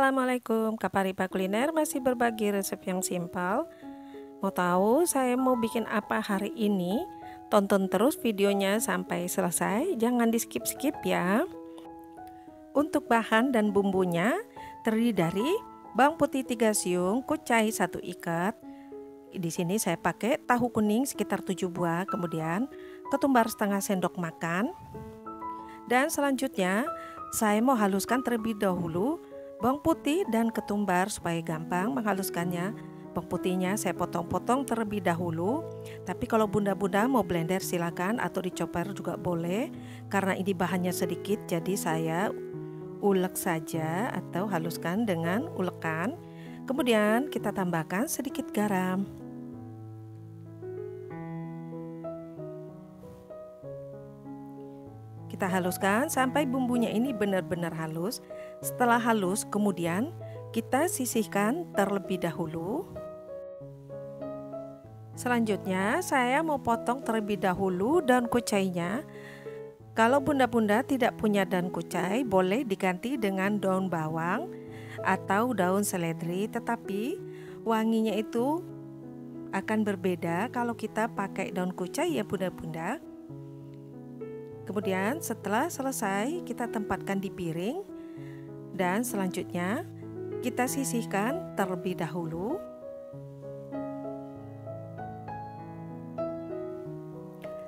Assalamualaikum, Kak Paripa Kuliner masih berbagi resep yang simpel. Mau tahu saya mau bikin apa hari ini? Tonton terus videonya sampai selesai, jangan di skip-skip ya. Untuk bahan dan bumbunya terdiri dari bawang putih 3 siung, kucai 1 ikat. Di sini saya pakai tahu kuning sekitar 7 buah, kemudian ketumbar setengah sendok makan. Dan selanjutnya saya mau haluskan terlebih dahulu bawang putih dan ketumbar supaya gampang menghaluskannya. Bawang putihnya saya potong-potong terlebih dahulu. Tapi kalau bunda-bunda mau blender silakan, atau dicoper juga boleh. Karena ini bahannya sedikit, jadi saya ulek saja atau haluskan dengan ulekan. Kemudian kita tambahkan sedikit garam. Kita haluskan sampai bumbunya ini benar-benar halus. Setelah halus, kemudian kita sisihkan terlebih dahulu. Selanjutnya saya mau potong terlebih dahulu daun kucainya. Kalau bunda-bunda tidak punya daun kucai, boleh diganti dengan daun bawang atau daun seledri, tetapi wanginya itu akan berbeda kalau kita pakai daun kucai ya bunda-bunda. Kemudian setelah selesai kita tempatkan di piring dan selanjutnya kita sisihkan terlebih dahulu.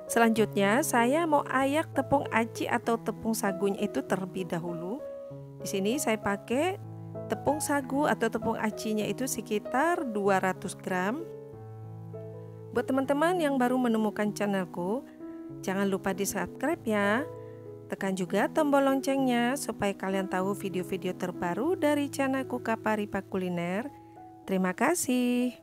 Selanjutnya saya mau ayak tepung aci atau tepung sagunya itu terlebih dahulu. Di sini saya pakai tepung sagu atau tepung acinya itu sekitar 200 gram. Buat teman-teman yang baru menemukan channelku, jangan lupa di subscribe ya. Tekan juga tombol loncengnya supaya kalian tahu video-video terbaru dari channelku Kak Paripa Kuliner. Terima kasih.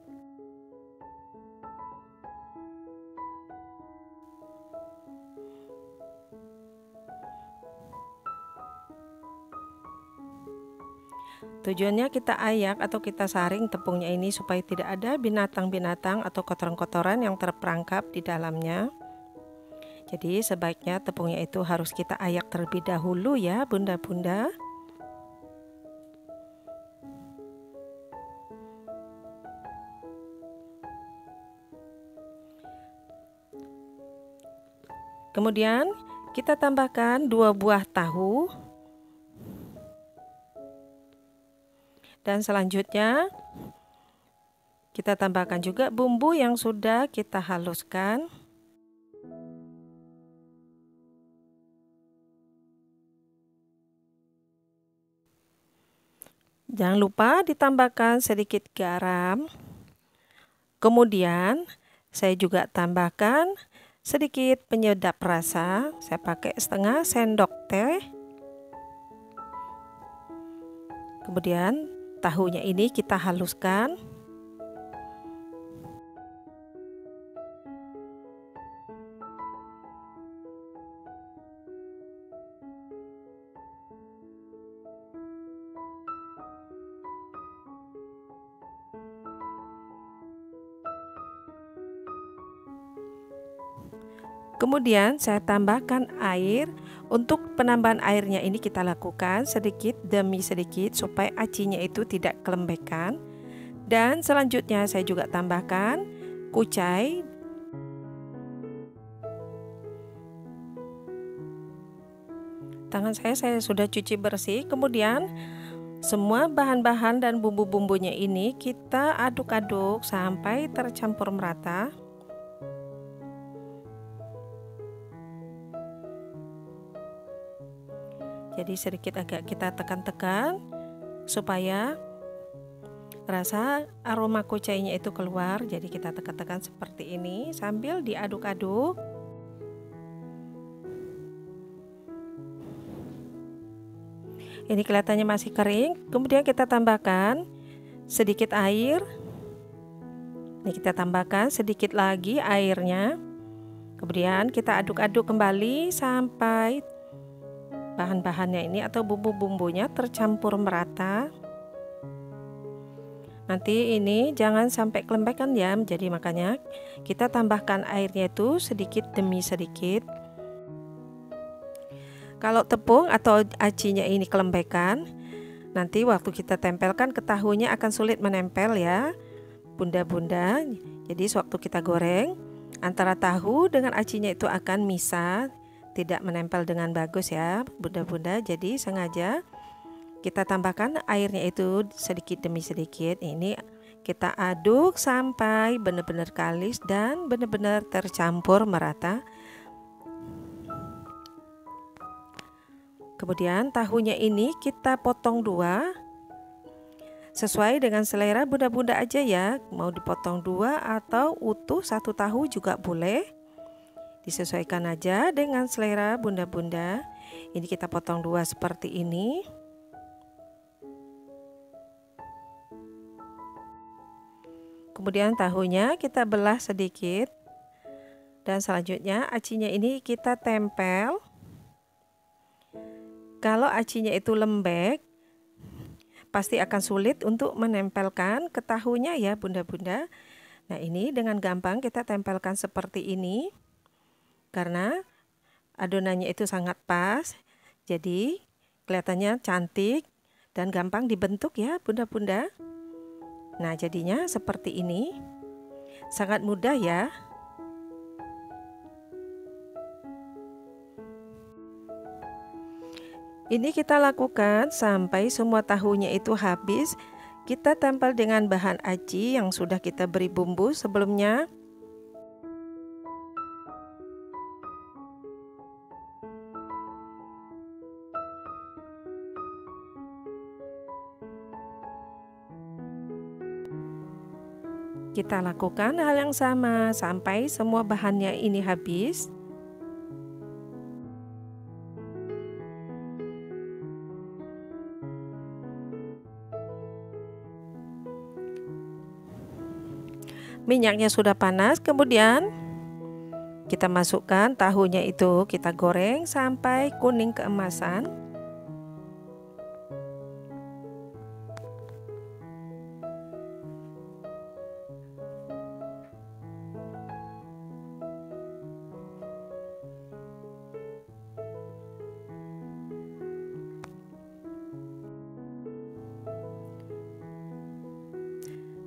Tujuannya kita ayak atau kita saring tepungnya ini supaya tidak ada binatang-binatang atau kotoran-kotoran yang terperangkap di dalamnya. Jadi sebaiknya tepungnya itu harus kita ayak terlebih dahulu ya bunda-bunda. Kemudian kita tambahkan 2 buah tahu. Dan selanjutnya kita tambahkan juga bumbu yang sudah kita haluskan. Jangan lupa ditambahkan sedikit garam. Kemudian saya juga tambahkan sedikit penyedap rasa. Saya pakai setengah sendok teh. Kemudian tahunya ini kita haluskan. Kemudian saya tambahkan air. Untuk penambahan airnya ini kita lakukan sedikit demi sedikit supaya acinya itu tidak kelembekan. Dan selanjutnya saya juga tambahkan kucai. Tangan saya sudah cuci bersih. Kemudian semua bahan-bahan dan bumbu-bumbunya ini kita aduk-aduk sampai tercampur merata. Jadi sedikit agak kita tekan-tekan supaya rasa aroma kucainya itu keluar. Jadi kita tekan-tekan seperti ini sambil diaduk-aduk. Ini kelihatannya masih kering. Kemudian kita tambahkan sedikit air. Ini kita tambahkan sedikit lagi airnya. Kemudian kita aduk-aduk kembali sampai bahan-bahannya ini atau bumbu-bumbunya tercampur merata. Nanti ini jangan sampai kelembekan ya, jadi makanya kita tambahkan airnya itu sedikit demi sedikit. Kalau tepung atau acinya ini kelembekan, Nanti waktu kita tempelkan ke tahunya akan sulit menempel ya bunda-bunda. Jadi sewaktu kita goreng, antara tahu dengan acinya itu akan misah, tidak menempel dengan bagus ya bunda-bunda. Jadi sengaja kita tambahkan airnya itu sedikit demi sedikit. Ini kita aduk sampai benar-benar kalis dan benar-benar tercampur merata. Kemudian tahunya ini kita potong dua, sesuai dengan selera bunda-bunda aja ya. Mau dipotong dua atau utuh satu tahu juga boleh. Disesuaikan aja dengan selera bunda-bunda. Ini kita potong dua seperti ini. Kemudian tahunya kita belah sedikit. Dan selanjutnya acinya ini kita tempel. Kalau acinya itu lembek, pasti akan sulit untuk menempelkan ke tahunya ya bunda-bunda. Nah ini dengan gampang kita tempelkan seperti ini. Karena adonannya itu sangat pas. Jadi kelihatannya cantik dan gampang dibentuk ya bunda-bunda. Nah jadinya seperti ini. Sangat mudah ya. Ini kita lakukan sampai semua tahunya itu habis. Kita tempel dengan bahan aci yang sudah kita beri bumbu sebelumnya. Kita lakukan hal yang sama sampai semua bahannya ini habis. Minyaknya sudah panas, kemudian kita masukkan tahunya itu, kita goreng sampai kuning keemasan.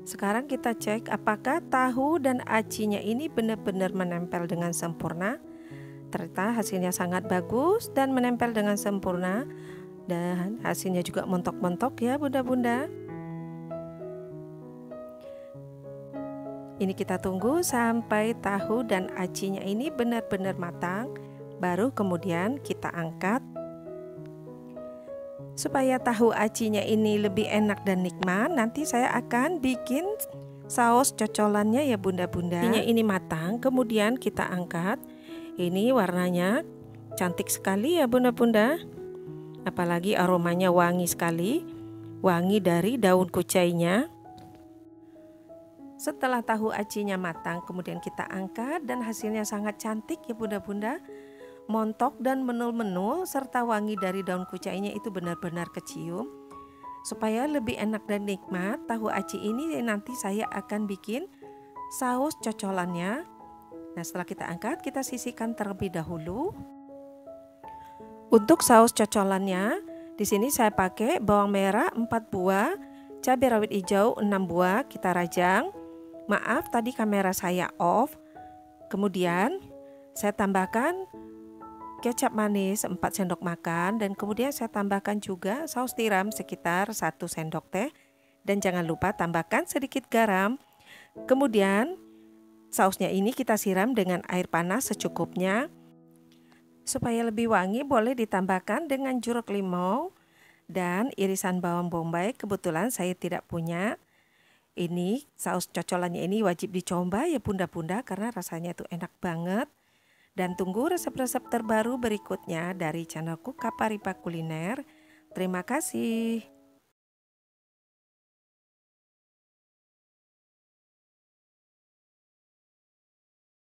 Sekarang kita cek apakah tahu dan acinya ini benar-benar menempel dengan sempurna. Ternyata hasilnya sangat bagus dan menempel dengan sempurna. Dan hasilnya juga montok-montok ya bunda-bunda. Ini kita tunggu sampai tahu dan acinya ini benar-benar matang. Baru kemudian kita angkat. Supaya tahu acinya ini lebih enak dan nikmat, nanti saya akan bikin saus cocolannya ya bunda-bunda. Ini matang, kemudian kita angkat. Ini warnanya cantik sekali ya bunda-bunda. Apalagi aromanya wangi sekali, wangi dari daun kucainya. Setelah tahu acinya matang, kemudian kita angkat dan hasilnya sangat cantik ya bunda-bunda. Montok dan menul-menul serta wangi dari daun kucainya itu benar-benar kecium. Supaya lebih enak dan nikmat, tahu aci ini nanti saya akan bikin saus cocolannya. Nah, setelah kita angkat, kita sisihkan terlebih dahulu. Untuk saus cocolannya, di sini saya pakai bawang merah 4 buah, cabai rawit hijau 6 buah, kita rajang. Maaf, tadi kamera saya off. Kemudian saya tambahkan kecap manis 4 sendok makan dan kemudian saya tambahkan juga saus tiram sekitar 1 sendok teh dan jangan lupa tambahkan sedikit garam. Kemudian sausnya ini kita siram dengan air panas secukupnya. Supaya lebih wangi boleh ditambahkan dengan jeruk limau dan irisan bawang bombay, kebetulan saya tidak punya. Ini saus cocolannya ini wajib dicoba ya bunda-bunda karena rasanya itu enak banget. Dan tunggu resep-resep terbaru berikutnya dari channelku Kaparipa Kuliner. Terima kasih.